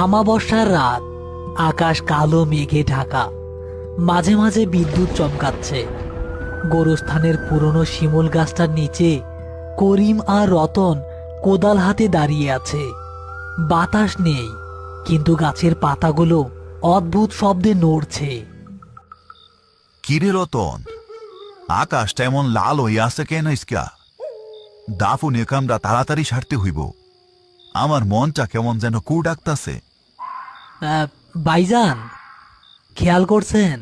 আমাবস্যার রাত, আকাশ কালো মেঘে ঢাকা, মাঝে মাঝে বিদ্যুৎ চমকাচ্ছে। গোরস্থানের পুরনো শিমুল গাছটার নিচে করিম আর রতন কোদাল হাতে দাঁড়িয়ে আছে। বাতাস নেই, কিন্তু গাছের পাতাগুলো অদ্ভুত শব্দে নড়ছে। কিরে রতন, আকাশটা এমন লাল হইয়া আছে কেন? ইসকা দাফুনে কামরা তাড়াতাড়ি সারতে হইব। আমার মনটা কেমন যেন কু ডাকতাছে। ভাইজান, খেয়াল করছেন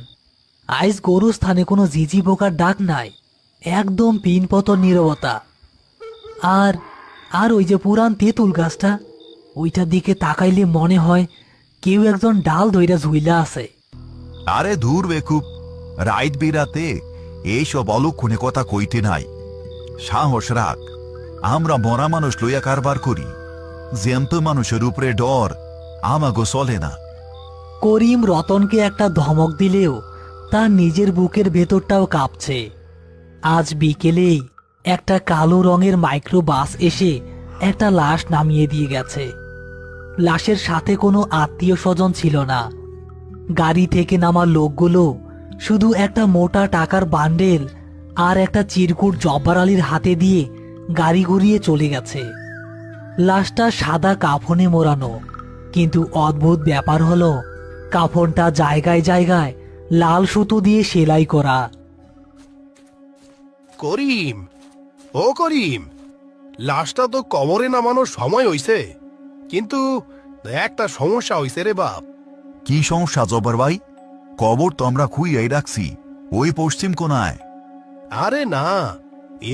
আইস গোরস্থানে কোনো ঝিঝি পোকার ডাক নাই, একদম পিনপতন নীরবতা। আর আর ওই যে পুরান তেঁতুল গাছটা, ওইটার দিকে তাকাইলে মনে হয় কেউ একজন ডাল ধইরা ঝুইলা আছে। আরে দূর বেকুব, রাইত বিরাতে এইসব অলক্ষণে কথা কইতে নাই। সাহস রাখ, আমরা মরা মানুষ লইয়া কারবার করি। জ্যান্ত মানুষের উপরে ডর আমাগো চলে না। করিম রতনকে একটা ধমক দিলেও তার নিজের বুকের ভেতরটাও কাঁপছে। আজ বিকেলেই একটা কালো রঙের মাইক্রো বাস এসে একটা লাশ নামিয়ে দিয়ে গেছে। লাশের সাথে কোনো আত্মীয় স্বজন ছিল না। গাড়ি থেকে নামা লোকগুলো শুধু একটা মোটা টাকার বান্ডেল আর একটা চিরকুট জব্বার আলীর হাতে দিয়ে গাড়ি ঘুরিয়ে চলে গেছে। লাশটা সাদা কাফনে মোড়ানো, কিন্তু অদ্ভুত ব্যাপার হলো কাফনটা জায়গায় জায়গায় লাল সুতো দিয়ে সেলাই করা। করিম, ও করিম, লাশটা তো কবরে নামানোর সময় হইছে, কিন্তু একটা সমস্যা হইছে রে বাপ। কি সমস্যা জব্বার ভাই? কবর তো আমরা খুইয়াই রাখছি, ওই পশ্চিম কোনায়। আরে না,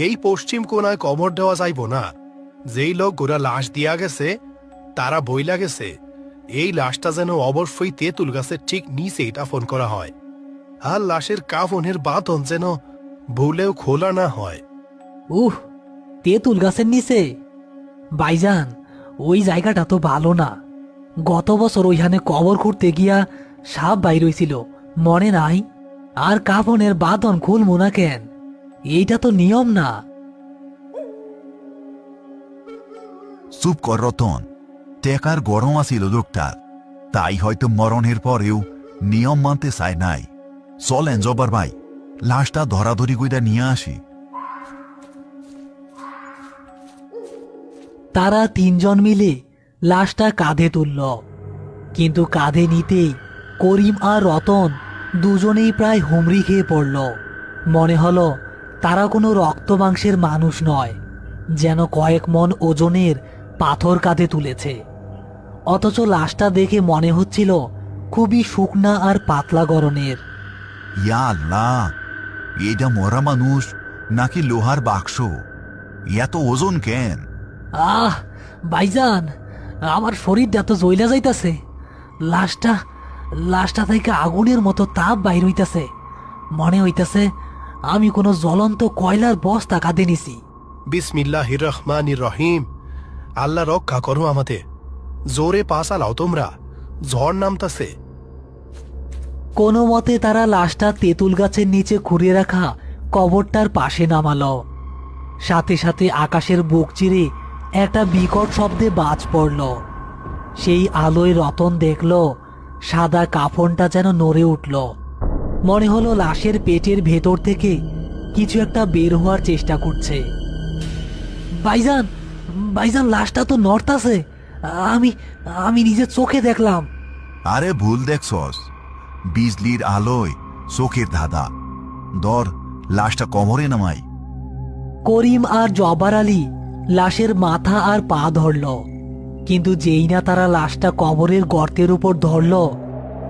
এই পশ্চিম কোনায় কবর দেওয়া যাইব না। যেই লোক গোরা লাশ দিয়া গেছে তারা বইলা গেছে এই লাশটা যেন অবশ্যই তেঁতুল গাছের ঠিক নিচেই দাফন করা হয়, আর লাশের কাফনের বাঁধন যেন ভুলেও খোলা না হয়। তেঁতুল গাছের নিচে? ভাইজান, ওই জায়গাটা তো ভালো না। গত বছর ওইখানে কবর খুঁড়তে গিয়া সাপ বাইর হইছিল, মনে নাই? আর কাফনের বাঁধন খুলবো না কেন? এইটা তো নিয়ম না। চুপ কর রতন, টেকার গরম আছিল লোকটার, তাই হয়তো মরণের পরেও নিয়ম মানতে চায় নাই। চলেন জব্বার ভাই, লাশটা ধরাধরি কইরা নিয়ে আসি। তারা তিনজন মিলে লাশটা কাঁধে তুলল, কিন্তু কাঁধে নিতেই করিম আর রতন দুজনেই প্রায় হুমড়ি খেয়ে পড়ল। মনে হলো তারা কোনো রক্ত মাংসের মানুষ নয়, যেন কয়েক মন ওজনের পাথর কাঁধে তুলেছে। অথচ লাশটা দেখে মনে হচ্ছিল খুবই শুকনা আর পাতলা গড়নের। ইয়া আল্লাহ, এটা মরা মানুষ নাকি লোহার বাক্স? এত ওজন কেন? ভাইজান, আমার শরীরটা তো জ্বইলা যাইতাছে। লাশটা লাশটা থেকে আগুনের মতো তাপ বাইর হইতাছে। মনে হইতাছে আমি কোনো জ্বলন্ত কয়লার বস্তা কাঁধে নিছি। বিসমিল্লাহির রহমানির রহিম। আল্লাহ রক্ষা করো আমাদের। জোরে পা চালাও তোমরা, ঝড় নামতাছে। কোনো মতে তারা লাশটা তেঁতুল গাছের নিচে খুঁড়ে রাখা কবরটার পাশে নামালো। সাথে সাথে আকাশের বুক চিরে একটা বিকট শব্দে বাজ পড়ল। সেই আলোয় রতন দেখল সাদা কাফনটা যেন নড়ে উঠল। মনে হলো লাশের পেটের ভেতর থেকে কিছু একটা বের হওয়ার চেষ্টা করছে। ভাইজান, ভাইজান, লাশটা তো নড়তাছে। আমি আমি নিজের চোখে দেখলাম। আরে ভুল দেখছস, বিজলির আলোয় চোখের ধাঁধা। দর, লাশটা কবরে নামাই। করিম আর জব্বার আলী লাশের মাথা আর পা ধরল, কিন্তু যেই না তারা লাশটা কবরের গর্তের উপর ধরল,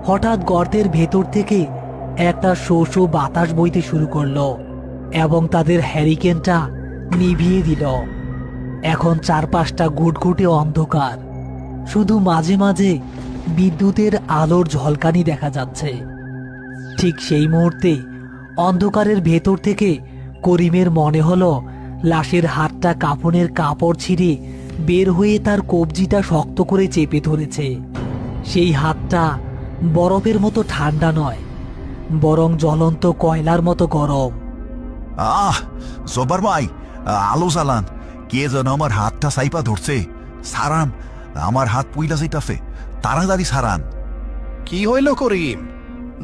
হঠাৎ গর্তের ভেতর থেকে একটা শো শো বাতাস বইতে শুরু করলো এবং তাদের হ্যারিকেনটা নিভিয়ে দিল। এখন চারপাশটা ঘুটঘুটে অন্ধকার, শুধু মাঝে মাঝে বিদ্যুতের আলোর ঝলকানি দেখা যাচ্ছে। ঠিক সেই মুহূর্তে অন্ধকারের ভেতর থেকে করিমের মনে হলো লাশের হাতটা কাফনের কাপড় ছিঁড়ে বের হয়ে তার কবজিটা শক্ত করে চেপে ধরেছে। সেই হাতটা বরফের মতো ঠান্ডা নয়, বরং জ্বলন্ত কয়লার মতো গরম। জব্বার ভাই, আলো জ্বালান। কে যেন আমার হাতটা সাইপা ধরছে। সারাম, আমার হাত পুইলা যাইতাছে। তাড়াতাড়ি সারান। কি হইল করিম?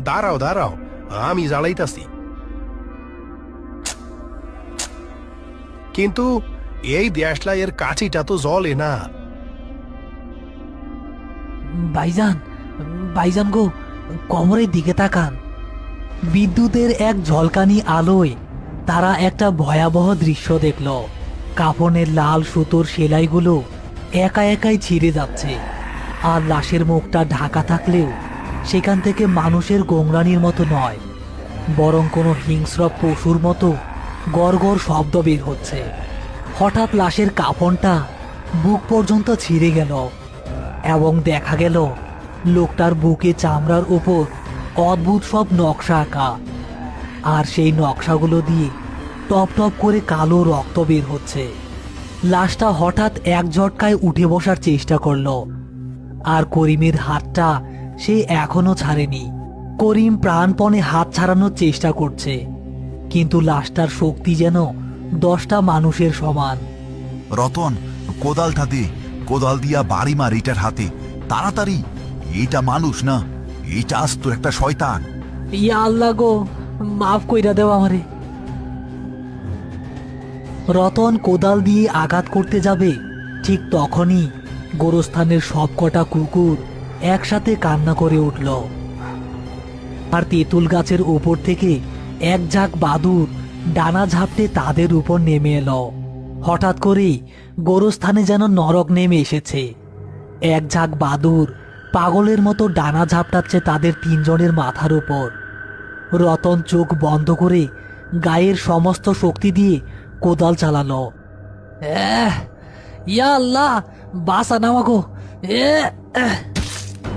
দাঁড়াও দাঁড়াও, আমি জ্বালাইতাছি। কিন্তু এই দেশলাইয়ের কাঠিটা তো জ্বলে না। ভাইজান, ভাইজান গো, কবরের দিকে তাকান। বিদ্যুতের এক ঝলকানি আলোয় তারা একটা ভয়াবহ দৃশ্য দেখল। কাফনের লাল সুতোর সেলাইগুলো একা একাই ছিঁড়ে যাচ্ছে, আর লাশের মুখটা ঢাকা থাকলেও সেখান থেকে মানুষের গোংরানির মতো নয়, বরং কোনো হিংস্র পশুর মতো গড় গড় শব্দ বের হচ্ছে। হঠাৎ লাশের কাফনটা বুক পর্যন্ত ছিঁড়ে গেল এবং দেখা গেল লোকটার বুকে চামড়ার উপর অদ্ভুত সব নকশা আঁকা, আর সেই নকশাগুলো দিয়ে টপ টপ করে কালো রক্ত বের হচ্ছে। লাশটা হঠাৎ এক ঝটকায় উঠে বসার চেষ্টা করলো, আর করিমের হাতটা সে এখনো ছাড়েনি। করিম প্রাণপণে হাত ছাড়ানোর চেষ্টা করছে, কিন্তু লাশটার শক্তি যেন 10টা মানুষের সমান। রতন, কোদালটা দে, কোদাল দিয়া বাড়ি মার এটার হাতে, তাড়াতাড়ি। এইটা মানুষ না, এইটা আস্ত একটা শয়তান। ইয়া আল্লাহ গো, মাফ কইরা দেও আমারে। রতন কোদাল দিয়ে আঘাত করতে যাবে, ঠিক তখনই গোরস্থানের সবকটা কুকুর একসাথে কান্না করে উঠল। আর তেঁতুল গাছের উপর থেকে এক ঝাঁক বাদুড় ডানা ঝাপটে তাদের উপর নেমে এলো। হঠাৎ করেই গোরস্থানে যেন নরক নেমে এসেছে। এক ঝাঁক বাদুড় পাগলের মতো ডানা ঝাপটাচ্ছে তাদের 3 জনের মাথার উপর। রতন চোখ বন্ধ করে গায়ের সমস্ত শক্তি দিয়ে কোদাল চালালো। ইয়া আল্লাহ, বাঁচা নামাগো।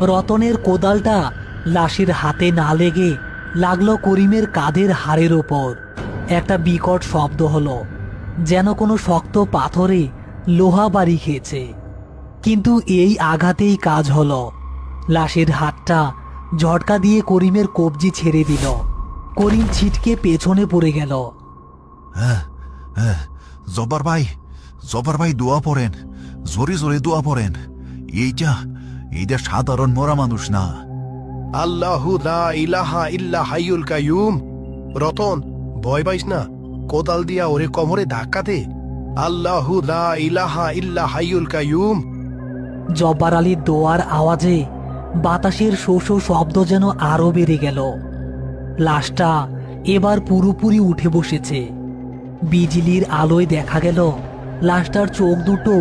রতনের কোদালটা লাশের হাতে না লেগে লাগলো করিমের কাঁধের হাড়ের ওপর। একটা বিকট শব্দ হলো, যেন কোনো শক্ত পাথরে লোহা বাড়ি খেয়েছে। কিন্তু এই আঘাতেই কাজ হলো। লাশের হাতটা ঝটকা দিয়ে করিমের কবজি ছেড়ে দিল। করিম ছিটকে পেছনে পড়ে গেল। জব্বার ভাই, জব্বার ভাই দোয়া পড়েন, জোরে জোরে দোয়া পড়েন। এইটা সাধারণ মরা মানুষ না। আল্লাহু লা ইলাহা ইল্লা হাইয়ুল কাইয়ুম। রতন, ভয় পাইস না, কোদাল দিয়া ওরে কোমরে ধাক্কা দে। আল্লাহু লা ইলাহা ইল্লা হাইয়ুল কাইয়ুম। জব্বার আলীর দোয়ার আওয়াজে বাতাসের শো শো শব্দ যেন আরো বেড়ে গেল। লাশটা এবার পুরোপুরি উঠে বসেছে। বিজলির আলোয় দেখা গেল লাশটার চোখ দুটো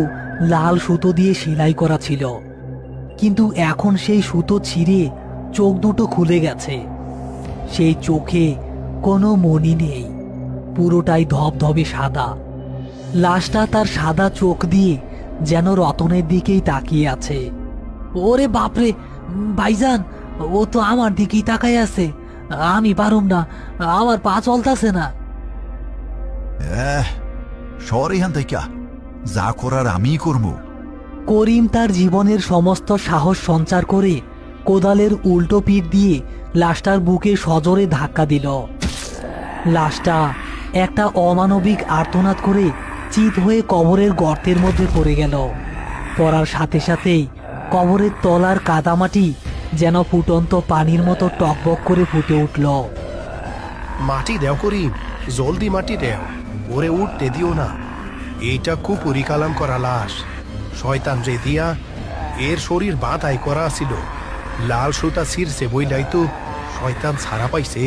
লাল সুতো দিয়ে সেলাই করা ছিল, কিন্তু এখন সেই সুতো ছিঁড়ে চোখ দুটো খুলে গেছে। সেই চোখে কোনো মনি নেই, পুরোটাই ধবধবে সাদা। লাশটা তার সাদা চোখ দিয়ে যেন রতনের দিকেই তাকিয়ে আছে। ওরে বাপরে, ভাইজান, ও তো আমার দিকেই তাকায় আছে। আমি পারুম না, আমার পা চলতাছে না। সর এখান থেকে, যা করার আমিই করবো। করিম তার জীবনের সমস্ত সাহস সঞ্চার করে কোদালের উল্টো পিঠ দিয়ে লাশটার বুকে সজোরে ধাক্কা দিল। লাশটা একটা অমানবিক আর্তনাদ করে চিত হয়ে কবরের গর্তের মধ্যে পড়ে গেল। পড়ার সাথে সাথেই কবরের তলার কাদামাটি যেন ফুটন্ত পানির মতো টকবক করে ফুটে উঠল। মাটি দেও করিম, জলদি মাটি দেও, ওরে উঠতে দিও না। এইটা খুব পরিকালাম করা লাশ। শয়তান রে দিয়া এর শরীর বাঁধাই করা ছিল। লাল সুতা ছিঁড়ছে বইলাই তো শয়তান ছাড়া পাইছে।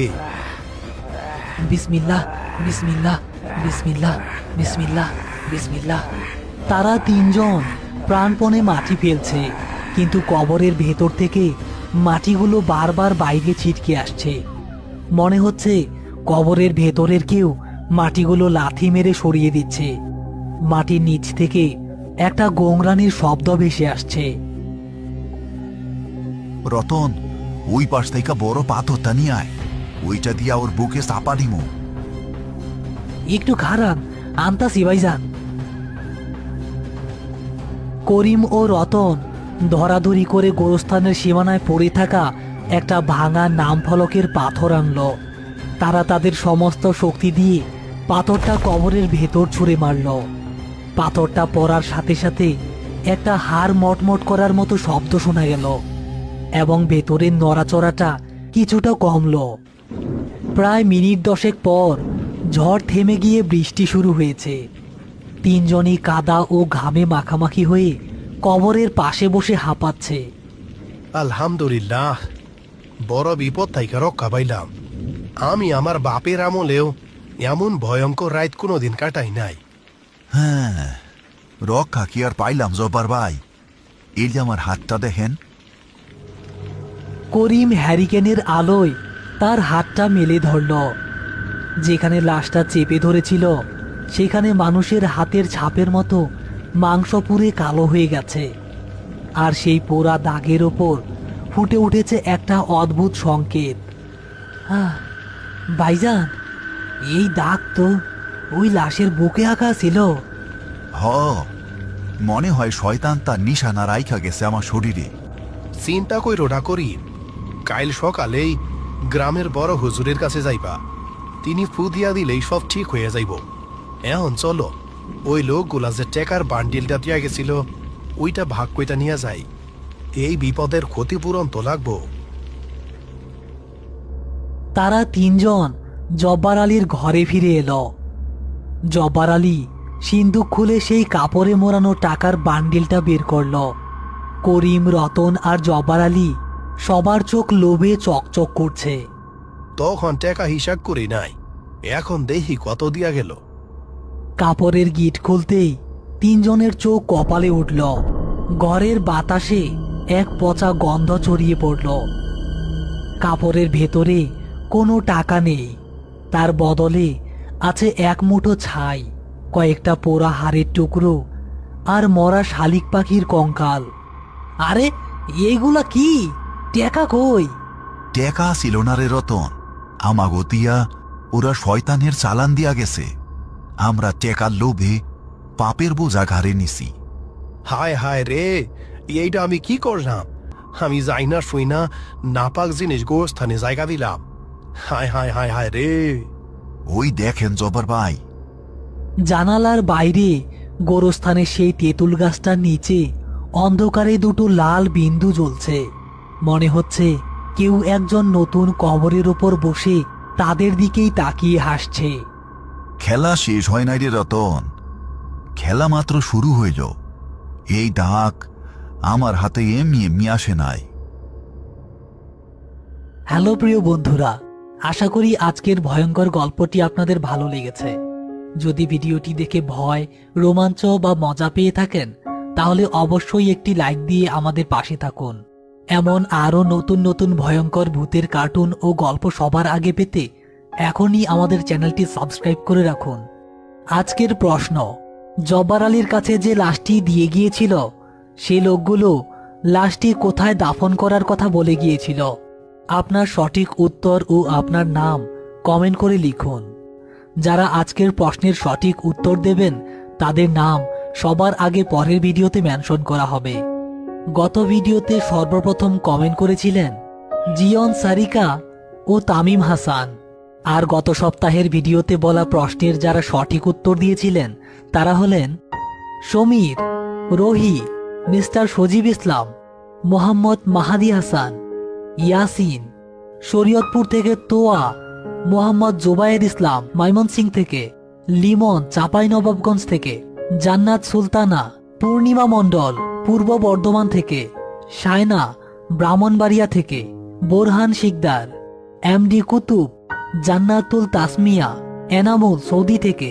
বিসমিল্লাহ, বিসমিল্লাহ, বিসমিল্লাহ, বিসমিল্লাহ, বিসমিল্লাহ। তারা 3 জন প্রাণপণে মাটি ফেলছে, কিন্তু কবরের ভেতর থেকে মাটিগুলো বারবার বাইরে ছিটকে আসছে। মনে হচ্ছে কবরের ভেতরের কেউ মাটিগুলো লাথি মেরে সরিয়ে দিচ্ছে। মাটির নিচ থেকে একটা গোংরানির শব্দ ভেসে আসছে। রতন, ওই পাশ থেকে বড় পাথরটা নিয়ে আয়, ওইটা দিয়া ওর বুকে চাপা দিমু। একটু খারাপ, আনতাসি ভাইজান। করিম ও রতন ধরাধরি করে গোরস্থানের সীমানায় পড়ে থাকা একটা ভাঙা নামফলকের পাথর আনলো। তারা তাদের সমস্ত শক্তি দিয়ে পাথরটা কবরের ভেতর ছুঁড়ে মারল। পাথরটা পড়ার সাথে সাথে একটা হাড় মটমট করার মতো শব্দ শোনা গেল এবং ভেতরের নড়াচড়াটা কিছুটা কমলো। প্রায় মিনিট 10 পর ঝড় থেমে গিয়ে বৃষ্টি শুরু হয়েছে। তিনজনই কাদা ও ঘামে মাখামাখি হয়ে কবরের পাশে বসে হাঁপাচ্ছে। আলহামদুলিল্লাহ, বড় বিপদ থাইকা রক্ষা পাইলাম। আমি আমার বাপের আমলেও এমন ভয়ঙ্কর রাত কোনোদিন কাটাই নাই। হ্যাঁ, রক্ষা কি আর পাইলাম জব্বার ভাই। এই যে আমার হাতটা দেখেন। করিম হ্যারিকেনের আলোয় তার হাতটা মেলে ধরল। যেখানে লাশটা চেপে ধরেছিল সেখানে মানুষের হাতের ছাপের মতো মাংস পুড়ে কালো হয়ে গেছে, আর সেই পোড়া দাগের ওপর ফুটে উঠেছে একটা অদ্ভুত সংকেত। ভাইজান, এই দাগ তো ওই লাশের বুকে আঁকা ছিল। হ, মনে হয় শয়তান তার নিশানা রাইখা গেছে আমার শরীরে। চিন্তা কইরো না করিম, কাইল সকালেই গ্রামের বড় হুজুরের কাছে যাইবা। তিনি ফু দিয়া দিলেই সব ঠিক হয়ে যাইব। এখন চলো, ওই লোকগুলা যে টেকার বান্ডিলটা দিয়া গেছিল ওইটা ভাগ কইটা নিয়ে যাই। এই বিপদের ক্ষতিপূরণ তো লাগবো। তারা তিনজন জব্বার আলীর ঘরে ফিরে এলো। জব্বার আলী সিন্দুক খুলে সেই কাপড়ে মোড়ানো টাকার বান্ডিলটা বের করল। করিম, রতন আর জব্বার আলী সবার চোখ লোভে চকচক করছে। তখন টাকা হিসাব করি নাই, এখন দেখি কত দিয়া গেল। কাপড়ের গিট খুলতেই তিনজনের চোখ কপালে উঠল। ঘরের বাতাসে এক পচা গন্ধ ছড়িয়ে পড়ল। কাপড়ের ভেতরে কোনো টাকা নেই, তার বদলে আছে এক মুঠো ছাই, কয়েকটা পোড়া হাড়ের টুকরো আর মরা শালিক পাখির কঙ্কাল। আরে এইগুলা কি? টাকা কই? টেকা ছিল না রে রতন, আমাগো দিয়া ওরা শয়তানের চালান দিয়া গেছে। আমরা টেকার লোভে পাপের বোঝা ঘাড়ে নিছি। হায় হায় রে, এইটা আমি কি করলাম? আমি যাই না শুই না নাপাক জিনিস গোস্থানে জায়গা দিলাম। হায় হায় হায় হায় রে। ওই দেখেন জব্বার ভাই, জানালার বাইরে গোরস্থানের সেই তেঁতুল গাছটার নিচে অন্ধকারে দুটো লাল বিন্দু জ্বলছে। মনে হচ্ছে কেউ একজন নতুন কবরের উপর বসে তাদের দিকেই তাকিয়ে হাসছে। খেলা শেষ হয় নাই রে রতন, খেলা মাত্র শুরু হইল। এই দাগ আমার হাতে এমনি এমনি আসে নাই। হ্যালো প্রিয় বন্ধুরা, আশা করি আজকের ভয়ঙ্কর গল্পটি আপনাদের ভালো লেগেছে। যদি ভিডিওটি দেখে ভয়, রোমাঞ্চ বা মজা পেয়ে থাকেন তাহলে অবশ্যই একটি লাইক দিয়ে আমাদের পাশে থাকুন। এমন আরও নতুন নতুন ভয়ঙ্কর ভূতের কার্টুন ও গল্প সবার আগে পেতে এখনই আমাদের চ্যানেলটি সাবস্ক্রাইব করে রাখুন। আজকের প্রশ্ন, জব্বার আলীর কাছে যে লাশটি দিয়ে গিয়েছিল সে লোকগুলো লাশটি কোথায় দাফন করার কথা বলে গিয়েছিল? আপনার সঠিক উত্তর ও আপনার নাম কমেন্ট করে লিখুন। যারা আজকের প্রশ্নের সঠিক উত্তর দেবেন তাদের নাম সবার আগে পরের ভিডিওতে মেনশন করা হবে। গত ভিডিওতে সর্বপ্রথম কমেন্ট করেছিলেন জিয়ন সারিকা ও তামিম হাসান, আর গত সপ্তাহের ভিডিওতে বলা প্রশ্নের যারা সঠিক উত্তর দিয়েছিলেন তারা হলেন সমীর, রোহি, মিস্টার সজীব ইসলাম, মোহাম্মদ মাহাদি হাসান, ইয়াসিন, শরীয়তপুর থেকে তোয়া, মোহাম্মদ জোবায়ের ইসলাম ময়মনসিং থেকে, লিমন চাঁপাইনবাবগঞ্জ থেকে, জান্নাত সুলতানা, পূর্ণিমা মণ্ডল পূর্ব বর্ধমান থেকে, শায়না ব্রাহ্মণবাড়িয়া থেকে, বোরহান শিকদার, এমডি কুতুব, জান্নাতুল তাসমিয়া, এনামুল সৌদি থেকে,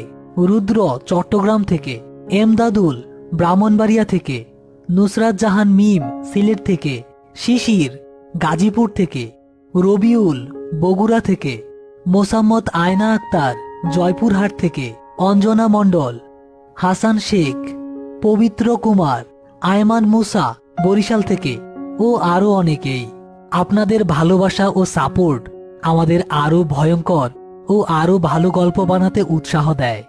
রুদ্র চট্টগ্রাম থেকে, এমদাদুল ব্রাহ্মণবাড়িয়া থেকে, নুসরাত জাহান মিম সিলেট থেকে, শিশির গাজীপুর থেকে, রবিউল বগুড়া থেকে, মোসাম্মদ আয়না আক্তার জয়পুরহাট থেকে, অঞ্জনা মণ্ডল, হাসান শেখ, পবিত্র কুমার, আয়মান মুসা বরিশাল থেকে ও আরো অনেকেই। আপনাদের ভালোবাসা ও সাপোর্ট আমাদের আরো ভয়ঙ্কর ও আরো ভালো গল্প বানাতে উৎসাহ দেয়।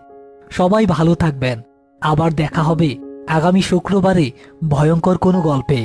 সবাই ভালো থাকবেন। আবার দেখা হবে আগামী শুক্রবারে ভয়ঙ্কর কোনো গল্পে।